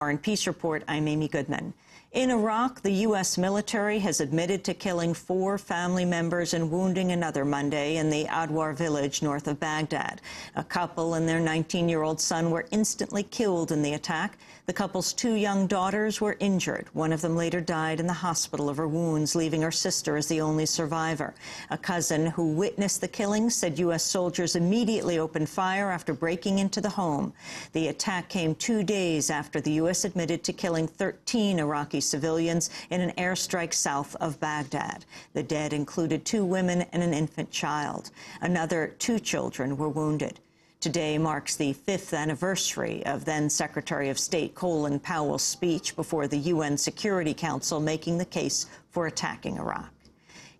Foreign Peace Report, I'm Amy Goodman. In Iraq, the U.S. military has admitted to killing 4 family members and wounding another Monday in the Adwar village north of Baghdad. A couple and their 19-year-old son were instantly killed in the attack. The couple's 2 young daughters were injured. One of them later died in the hospital of her wounds, leaving her sister as the only survivor. A cousin who witnessed the killing said U.S. soldiers immediately opened fire after breaking into the home. The attack came 2 days after the U.S. admitted to killing 13 Iraqi civilians in an airstrike south of Baghdad. The dead included 2 women and an infant child. Another 2 children were wounded. Today marks the 5th anniversary of then-Secretary of State Colin Powell's speech before the UN Security Council making the case for attacking Iraq.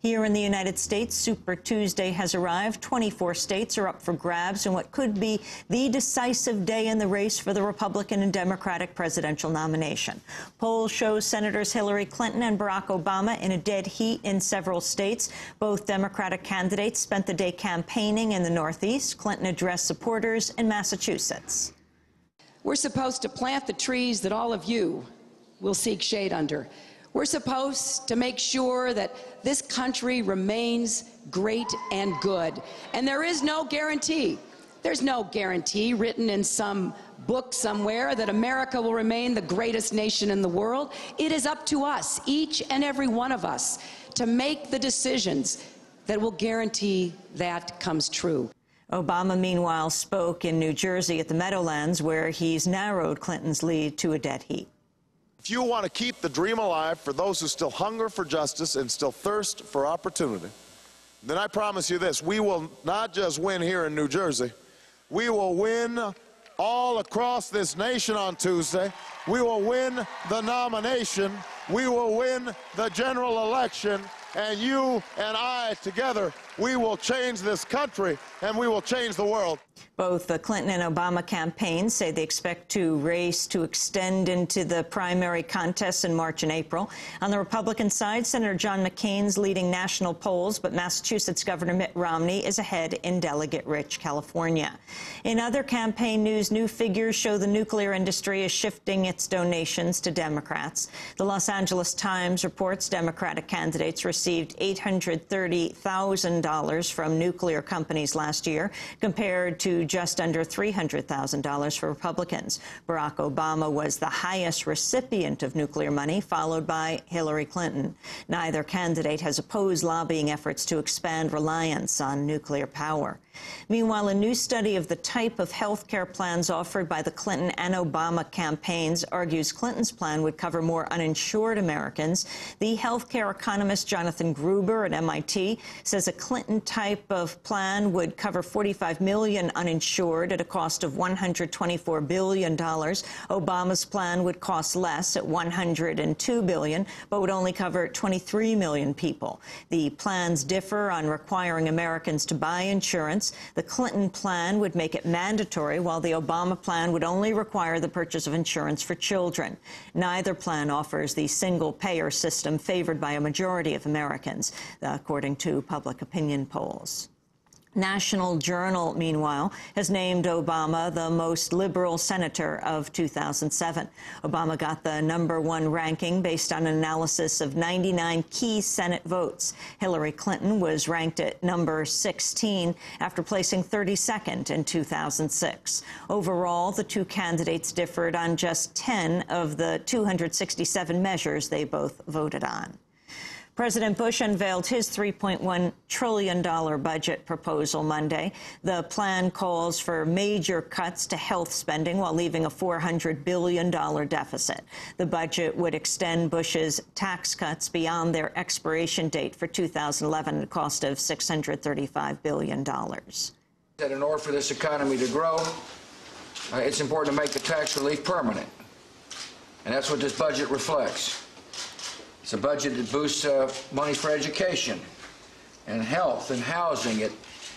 Here in the United States, Super Tuesday has arrived. 24 states are up for grabs in what could be the decisive day in the race for the Republican and Democratic presidential nomination. Polls show Senators Hillary Clinton and Barack Obama in a dead heat in several states. Both Democratic candidates spent the day campaigning in the Northeast. Clinton addressed supporters in Massachusetts. We're supposed to plant the trees that all of you will seek shade under. We're supposed to make sure that this country remains great and good. And there is no guarantee. There's no guarantee written in some book somewhere that America will remain the greatest nation in the world. It is up to us, each and every one of us, to make the decisions that will guarantee that comes true. Obama, meanwhile, spoke in New Jersey at the Meadowlands, where he's narrowed Clinton's lead to a dead heat. If you want to keep the dream alive for those who still hunger for justice and still thirst for opportunity, then I promise you this: we will not just win here in New Jersey, we will win all across this nation on Tuesday. We will win the nomination, we will win the general election, and you and I together, we will change this country and we will change the world. Both the Clinton and Obama campaigns say they expect to race to extend into the primary contests in March and April. On the Republican side, Senator John McCain's leading national polls, but Massachusetts Governor Mitt Romney is ahead in delegate-rich California. In other campaign news, new figures show the nuclear industry is shifting its donations to Democrats. The Los Angeles Times reports Democratic candidates received $830,000 from nuclear companies last year, compared to just under $300,000 for Republicans. Barack Obama was the highest recipient of nuclear money, followed by Hillary Clinton. Neither candidate has opposed lobbying efforts to expand reliance on nuclear power. Meanwhile, a new study of the type of health care plans offered by the Clinton and Obama campaigns argues Clinton's plan would cover more uninsured Americans. The health care economist Jonathan Gruber at MIT says a Clinton type of plan would cover 45 million uninsured at a cost of $124 billion. Obama's plan would cost less at $102 billion, but would only cover 23 million people. The plans differ on requiring Americans to buy insurance. The Clinton plan would make it mandatory, while the Obama plan would only require the purchase of insurance for children. Neither plan offers the single-payer system favored by a majority of Americans, according to public opinion polls. National Journal, meanwhile, has named Obama the most liberal senator of 2007. Obama got the #1 ranking based on an analysis of 99 key Senate votes. Hillary Clinton was ranked at number 16 after placing 32nd in 2006. Overall, the 2 candidates differed on just 10 of the 267 measures they both voted on. President Bush unveiled his $3.1 trillion budget proposal Monday. The plan calls for major cuts to health spending while leaving a $400 billion deficit. The budget would extend Bush's tax cuts beyond their expiration date for 2011 at a cost of $635 billion. That in order for this economy to grow, it's important to make the tax relief permanent. And that's what this budget reflects. It's a budget that boosts money for education and health and housing. It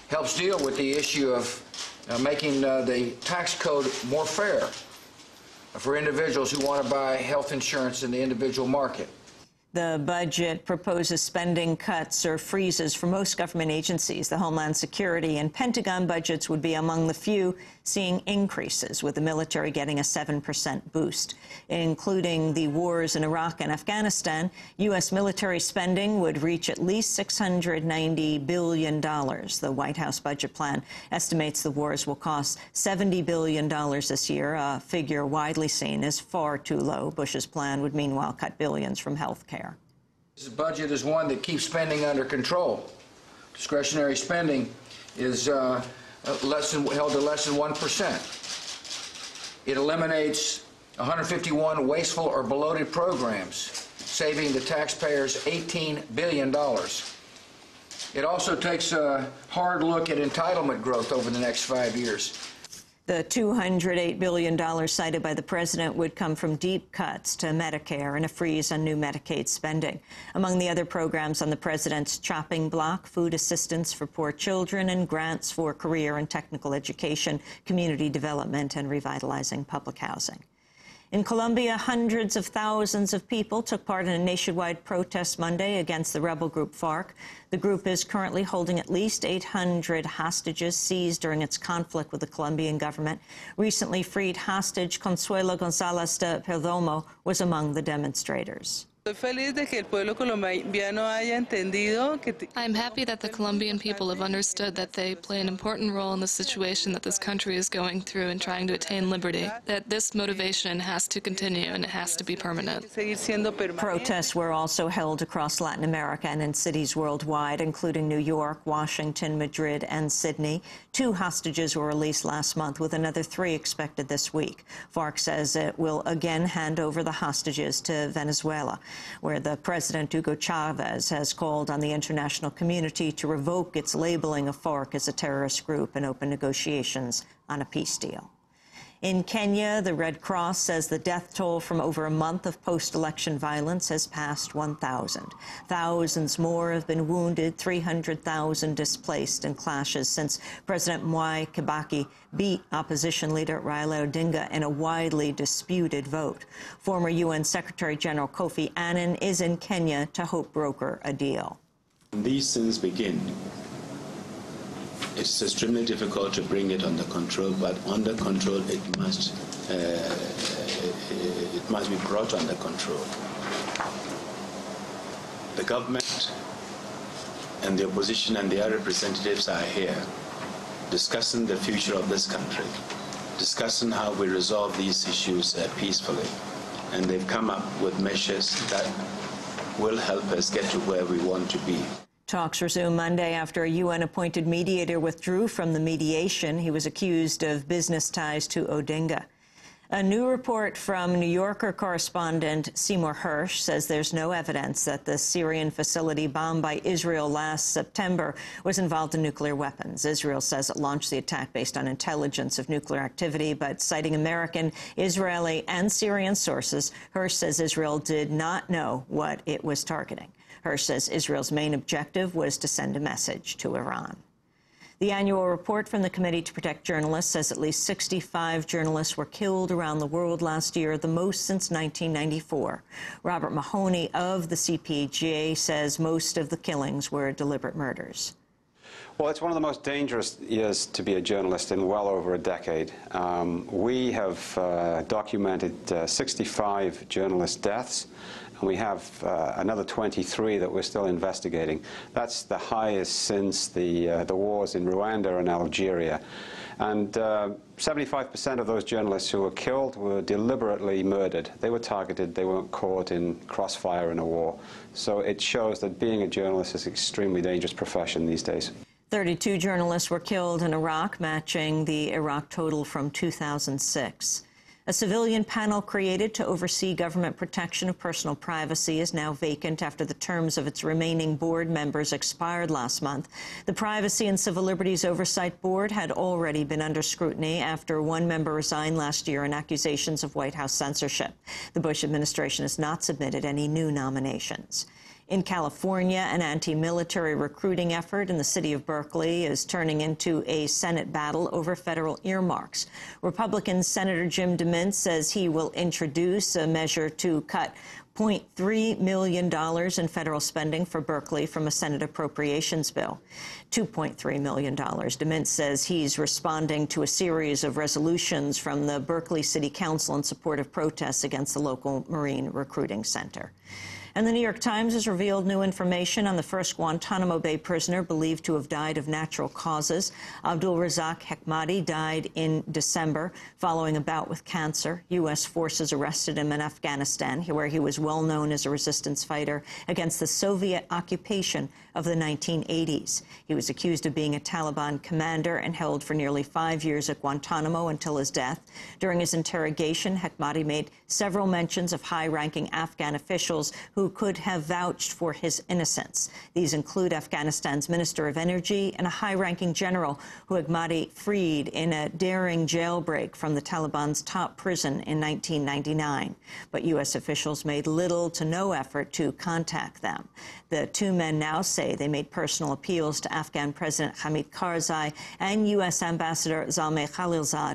helps deal with the issue of making the tax code more fair for individuals who want to buy health insurance in the individual market. The budget proposes spending cuts or freezes for most government agencies. The Homeland Security and Pentagon budgets would be among the few seeing increases, with the military getting a 7% boost. Including the wars in Iraq and Afghanistan, U.S. military spending would reach at least $690 billion. The White House budget plan estimates the wars will cost $70 billion this year, a figure widely seen as far too low. Bush's plan would meanwhile cut billions from health care. This budget is one that keeps spending under control. Discretionary spending is held to less than 1%. It eliminates 151 wasteful or bloated programs, saving the taxpayers $18 billion. It also takes a hard look at entitlement growth over the next 5 years. The $208 billion cited by the president would come from deep cuts to Medicare and a freeze on new Medicaid spending. Among the other programs on the president's chopping block, food assistance for poor children and grants for career and technical education, community development, and revitalizing public housing. In Colombia, hundreds of thousands of people took part in a nationwide protest Monday against the rebel group FARC. The group is currently holding at least 800 hostages seized during its conflict with the Colombian government. Recently freed hostage Consuelo González de Perdomo was among the demonstrators. I'm happy that the Colombian people have understood that they play an important role in the situation that this country is going through in trying to attain liberty, that this motivation has to continue and it has to be permanent. Protests were also held across Latin America and in cities worldwide, including New York, Washington, Madrid, and Sydney. 2 hostages were released last month, with another 3 expected this week. FARC says it will again hand over the hostages to Venezuela, where the President Hugo Chavez has called on the international community to revoke its labeling of FARC as a terrorist group and open negotiations on a peace deal. In Kenya, the Red Cross says the death toll from over a month of post-election violence has passed 1,000. Thousands more have been wounded, 300,000 displaced in clashes since President Mwai Kibaki beat opposition leader Raila Odinga in a widely disputed vote. Former UN Secretary General Kofi Annan is in Kenya to hope broker a deal. These things begin. It's extremely difficult to bring it under control, but under control it must be brought under control. The government and the opposition and their representatives are here discussing the future of this country, discussing how we resolve these issues peacefully, and they've come up with measures that will help us get to where we want to be. Talks resumed Monday after a UN-appointed mediator withdrew from the mediation. He was accused of business ties to Odinga. A new report from New Yorker correspondent Seymour Hersh says there's no evidence that the Syrian facility bombed by Israel last September was involved in nuclear weapons. Israel says it launched the attack based on intelligence of nuclear activity, but citing American, Israeli, and Syrian sources, Hersh says Israel did not know what it was targeting. Hersh says Israel's main objective was to send a message to Iran. The annual report from the Committee to Protect Journalists says at least 65 journalists were killed around the world last year, the most since 1994. Robert Mahoney of the CPJ says most of the killings were deliberate murders. Well, it's one of the most dangerous years to be a journalist in well over a decade. We have documented 65 journalist deaths, and we have another 23 that we're still investigating. That's the highest since the wars in Rwanda and Algeria. And 75% of those journalists who were killed were deliberately murdered. They were targeted. They weren't caught in crossfire in a war. So it shows that being a journalist is an extremely dangerous profession these days. 32 journalists were killed in Iraq, matching the Iraq total from 2006. A civilian panel created to oversee government protection of personal privacy is now vacant after the terms of its remaining board members expired last month. The Privacy and Civil Liberties Oversight Board had already been under scrutiny after one member resigned last year on accusations of White House censorship. The Bush administration has not submitted any new nominations. In California, an anti-military recruiting effort in the city of Berkeley is turning into a Senate battle over federal earmarks. Republican Senator Jim DeMint says he will introduce a measure to cut $0.3 million in federal spending for Berkeley from a Senate appropriations bill. $2.3 million. DeMint says he's responding to a series of resolutions from the Berkeley City Council in support of protests against the local Marine recruiting center. And the New York Times has revealed new information on the first Guantanamo Bay prisoner believed to have died of natural causes. Abdul Razak Hekmati died in December following a bout with cancer. U.S. forces arrested him in Afghanistan, where he was well known as a resistance fighter against the Soviet occupation of the 1980s. He was accused of being a Taliban commander and held for nearly 5 years at Guantanamo until his death. During his interrogation, Hekmati made several mentions of high-ranking Afghan officials who could have vouched for his innocence. These include Afghanistan's Minister of Energy and a high-ranking general who Hekmati freed in a daring jailbreak from the Taliban's top prison in 1999. But U.S. officials made little to no effort to contact them. The two men now say they made personal appeals to Afghan President Hamid Karzai and U.S. Ambassador Zalmay Khalilzad